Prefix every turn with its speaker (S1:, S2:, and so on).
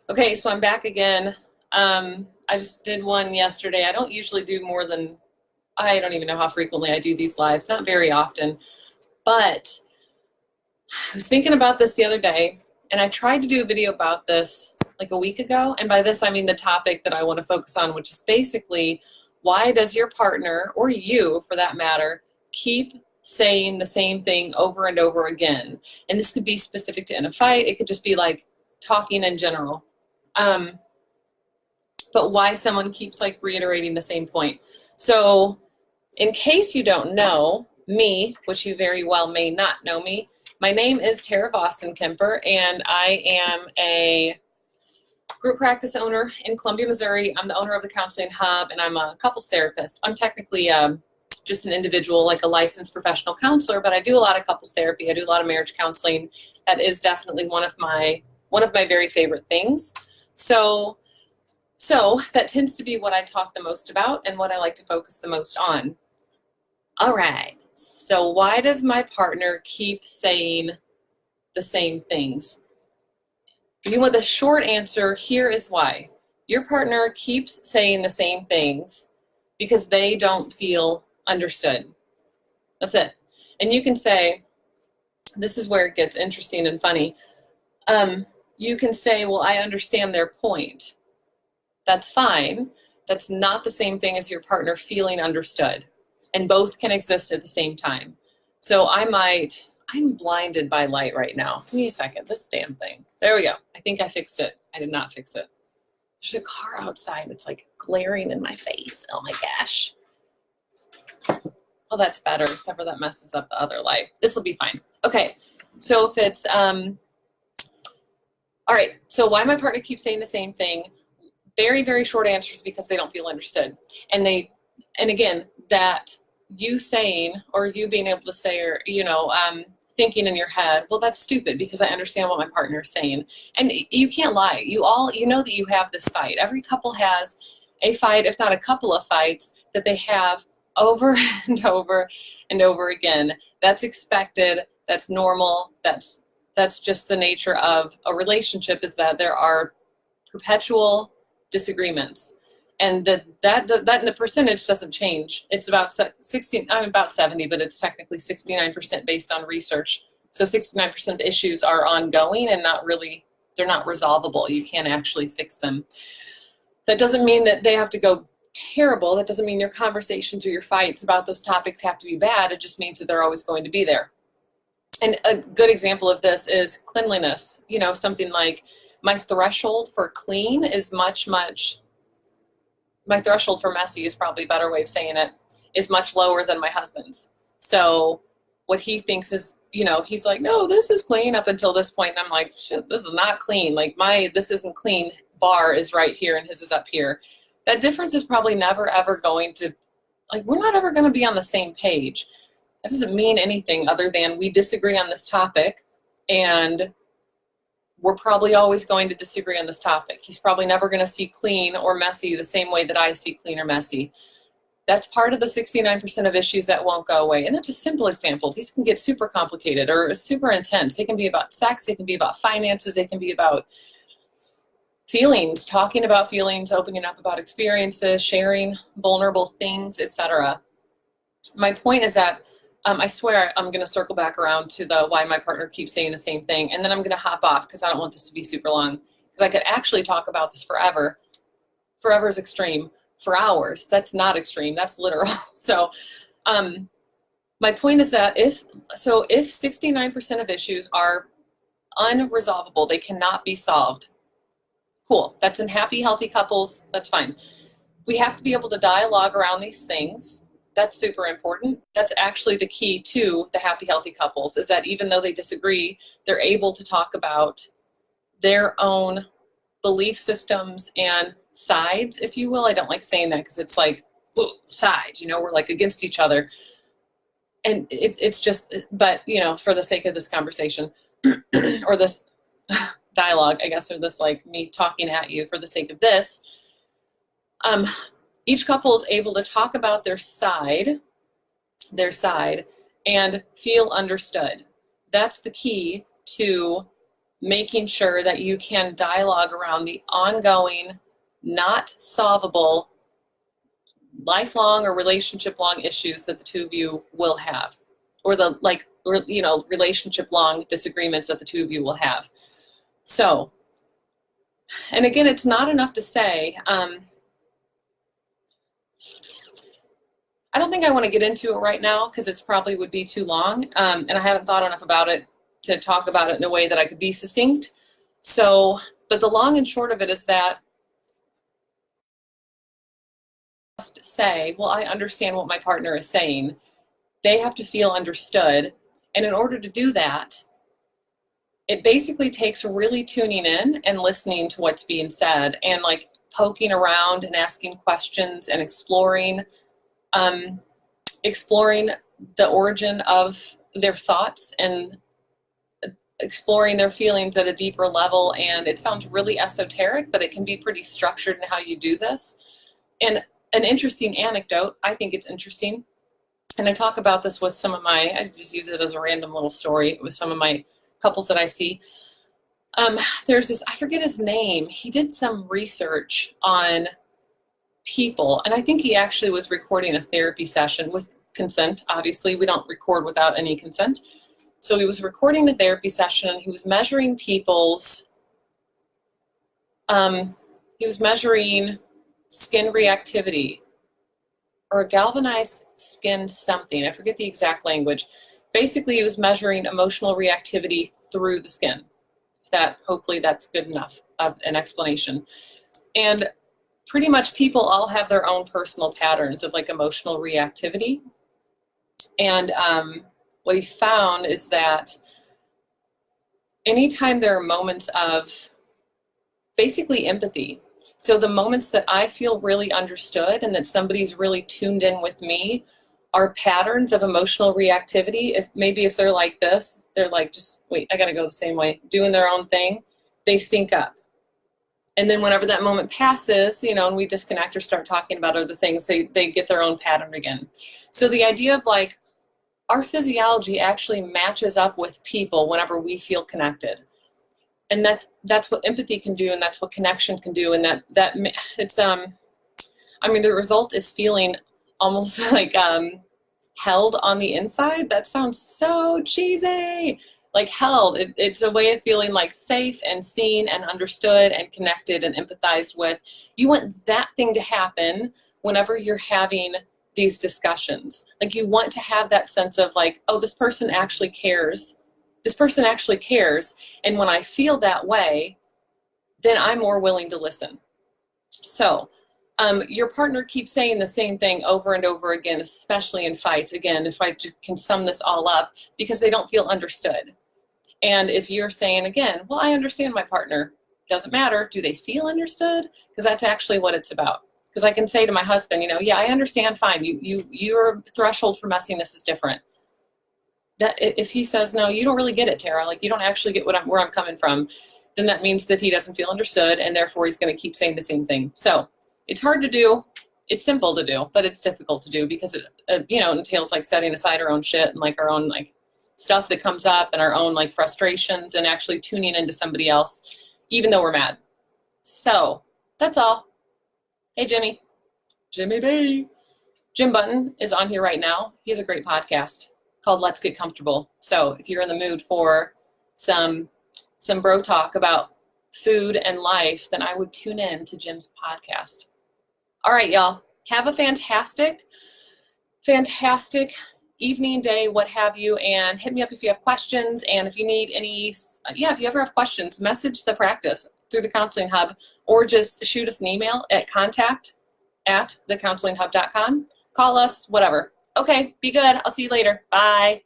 S1: Okay, so I'm back again. I just did one yesterday. I don't usually do more than, I don't even know how frequently I do these lives, not very often. But I was thinking about this the other day, and I tried to do a video about this like a week ago. And by this, I mean the topic that I want to focus on, which is basically why does your partner, or you for that matter, keep saying the same thing over and over again? And this could be specific to in a fight, it could just be like talking in general. Um, but why someone keeps like reiterating the same point. So, in case you don't know me, which you very well may not know me, my name is Tara Vossen-Kemper, and I am a group practice owner in Columbia, Missouri. I'm the owner of the Counseling Hub, and I'm a couples therapist. I'm technically just an individual, like a licensed professional counselor, but I do a lot of couples therapy. I do a lot of marriage counseling. That is definitely one of my very favorite things. So that tends to be what I talk the most about and what I like to focus the most on. All right, so why does my partner keep saying the same things? You want the short answer, here is why. Your partner keeps saying the same things because they don't feel understood. That's it. And you can say, this is where it gets interesting and funny. You can say, well, I understand their point. That's fine. That's not the same thing as your partner feeling understood. And both can exist at the same time. So I'm blinded by light right now. Give me a second, this damn thing. There we go. I think I fixed it. I did not fix it. There's a car outside. It's like glaring in my face. Oh my gosh. Oh, that's better, except for that messes up the other light. This will be fine. Okay, so if it's, all right, so why my partner keeps saying the same thing? Very, very short answers, because they don't feel understood. And again, that you saying, or you being able to say, or, thinking in your head, well, that's stupid because I understand what my partner is saying. And you can't lie. You know that you have this fight. Every couple has a fight, if not a couple of fights, that they have over and over and over again. That's expected. That's normal. That's just the nature of a relationship, is that there are perpetual disagreements, and that in the percentage doesn't change. It's about 16, I'm about 70, but it's technically 69% based on research. So 69% of issues are ongoing and they're not resolvable. You can't actually fix them. That doesn't mean that they have to go terrible. That doesn't mean your conversations or your fights about those topics have to be bad. It just means that they're always going to be there. And a good example of this is cleanliness. Something like, my threshold for clean is my threshold for messy is probably a better way of saying it, is much lower than my husband's. So what he thinks is, he's like, no, this is clean up until this point. And I'm like, shit, this is not clean. Like this isn't clean bar is right here and his is up here. That difference is probably never, ever going to, we're not ever going to be on the same page. That doesn't mean anything other than we disagree on this topic, and we're probably always going to disagree on this topic. He's probably never going to see clean or messy the same way that I see clean or messy. That's part of the 69% of issues that won't go away. And that's a simple example. These can get super complicated or super intense. They can be about sex. They can be about finances. They can be about feelings, talking about feelings, opening up about experiences, sharing vulnerable things, etc. My point is that I swear I'm going to circle back around to the why my partner keeps saying the same thing, and then I'm going to hop off because I don't want this to be super long, because I could actually talk about this forever. Forever is extreme. For hours, that's not extreme, that's literal. So my point is that if 69% of issues are unresolvable, they cannot be solved, cool. That's in happy, healthy couples, that's fine. We have to be able to dialogue around these things. That's super important. That's actually the key to the happy, healthy couples, is that even though they disagree, they're able to talk about their own belief systems and sides, if you will. I don't like saying that because it's like, sides, we're like against each other. And it's just, but, for the sake of this conversation or this dialogue, I guess, or this like me talking at you for the sake of this, each couple is able to talk about their side, and feel understood. That's the key to making sure that you can dialogue around the ongoing, not solvable, lifelong or relationship long issues that the two of you will have, or the relationship long disagreements that the two of you will have. So, and again, it's not enough to say, I don't think I want to get into it right now because it's probably would be too long, and I haven't thought enough about it to talk about it in a way that I could be succinct. So, but the long and short of it is that just say, well, I understand what my partner is saying. They have to feel understood. And in order to do that, it basically takes really tuning in and listening to what's being said and like poking around and asking questions and exploring the origin of their thoughts and exploring their feelings at a deeper level. And it sounds really esoteric, but it can be pretty structured in how you do this. And an interesting anecdote, I think it's interesting, and I talk about this with some of I just use it as a random little story with some of my couples that I see. There's this, I forget his name, he did some research on people, and I think he actually was recording a therapy session with consent. Obviously, we don't record without any consent. So he was recording the therapy session, and he was measuring people's, he was measuring skin reactivity or galvanized skin something. I forget the exact language. Basically, he was measuring emotional reactivity through the skin. Hopefully that's good enough of an explanation. And pretty much people all have their own personal patterns of like emotional reactivity. And what he found is that anytime there are moments of basically empathy, so the moments that I feel really understood and that somebody's really tuned in with me are patterns of emotional reactivity. If they're like this, they're like, just wait, I gotta go the same way, doing their own thing, they sync up. And then whenever that moment passes, and we disconnect or start talking about other things, they get their own pattern again. So the idea of like, our physiology actually matches up with people whenever we feel connected. And that's what empathy can do, and that's what connection can do. And that it's the result is feeling almost like held on the inside. That sounds so cheesy. Like held. It's a way of feeling like safe and seen and understood and connected and empathized with. You want that thing to happen whenever you're having these discussions. Like you want to have that sense of like, oh, this person actually cares. This person actually cares. And when I feel that way, then I'm more willing to listen. So your partner keeps saying the same thing over and over again, especially in fights. Again, if I just can sum this all up, because they don't feel understood. And if you're saying again, well, I understand my partner, doesn't matter. Do they feel understood? Because that's actually what it's about. Because I can say to my husband, yeah, I understand, fine. Your threshold for messiness is different. That if he says, no, you don't really get it, Tara, like you don't actually get where I'm coming from, then that means that he doesn't feel understood, and therefore he's going to keep saying the same thing. So it's hard to do. It's simple to do, but it's difficult to do because it entails like setting aside our own shit and like our own like stuff that comes up and our own like frustrations and actually tuning into somebody else, even though we're mad. So that's all. Hey, Jimmy B. Jim Button is on here right now. He has a great podcast called Let's Get Comfortable. So if you're in the mood for some bro talk about food and life, then I would tune in to Jim's podcast. All right, y'all. Have a fantastic evening, day, what have you, and hit me up if you have questions. And if you need if you ever have questions, message the practice through the Counseling Hub, or just shoot us an email at contact@thecounselinghub.com. Call us, whatever. Okay, be good. I'll see you later. Bye.